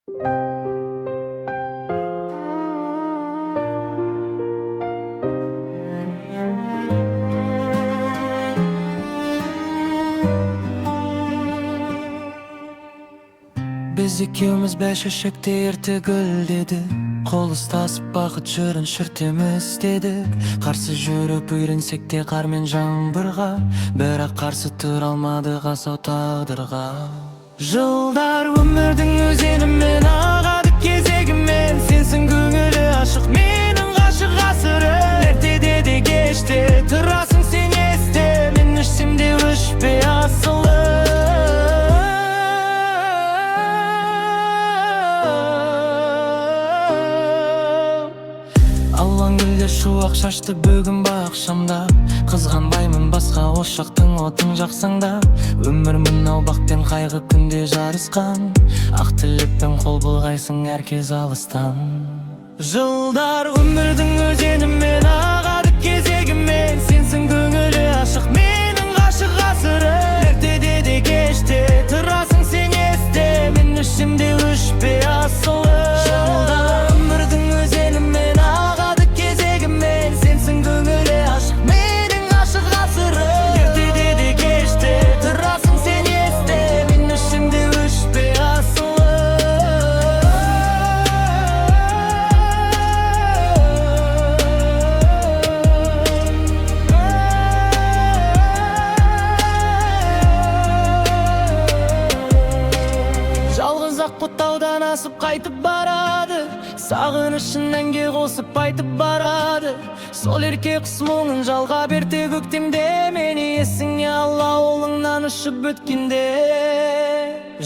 Biz ikimiz beş eşekte erте güldedik. Kol ıstasıp bakıt жырын шіртеміз дедік. Қарсы жүріп үйренсек те қар мен жаңбырға, бірақ қарсы тұра алмадық асау тағдырға. Жылдар өмірдің өзенімен ағады кезегімен, сенсің көңілі ашық, менің ғашық ғасырым. Ертеде де кеште тұрасың сен есте, мен ішімде өшпей асылым. Аллаң гүлдер шуақ шашты бүгін бақшамда, қызғанбаймын басқа ошақтың отың жақсаңда. Өмір мынау бақ пен қайғы күнде жарысқан, ақ тілекпен қол бұлғайсың әркез алыстан. Жылдар өмірдің өзенімен ағады кезегімен, сенсің көңілі ашық, менің ғашық ғасырым. Ертеде де кеште тұрасың сен есте, мен ішімде өшпей асылым. Жылдар өмірдің өзенімен ағады кезегімен, сенсің көңілі ашық, менің ғашық ғасырым. Ертеде де кеште тұрасың сен есте, мен ішімде өшпей асылым. Жалғыз аққу таудан асып қайтып барады, сағынышын әнге қосып айтып барады. Сол ерке құс мұңын жалға берте көктемде, мені есіңе алла олыңнан ұшып өткенде.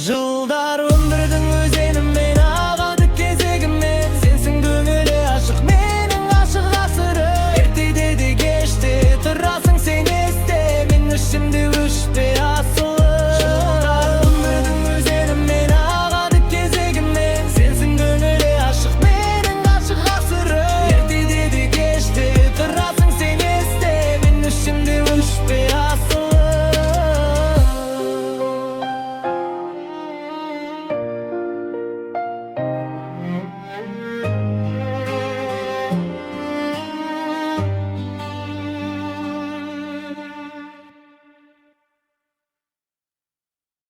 Жылдар өмірдің өзенімен ағады кезегімен, сенсің көңілі ашық, менің ғашық ғасырым. Ертеде де кеште тұрасың сен есте, мен ішімде өшпей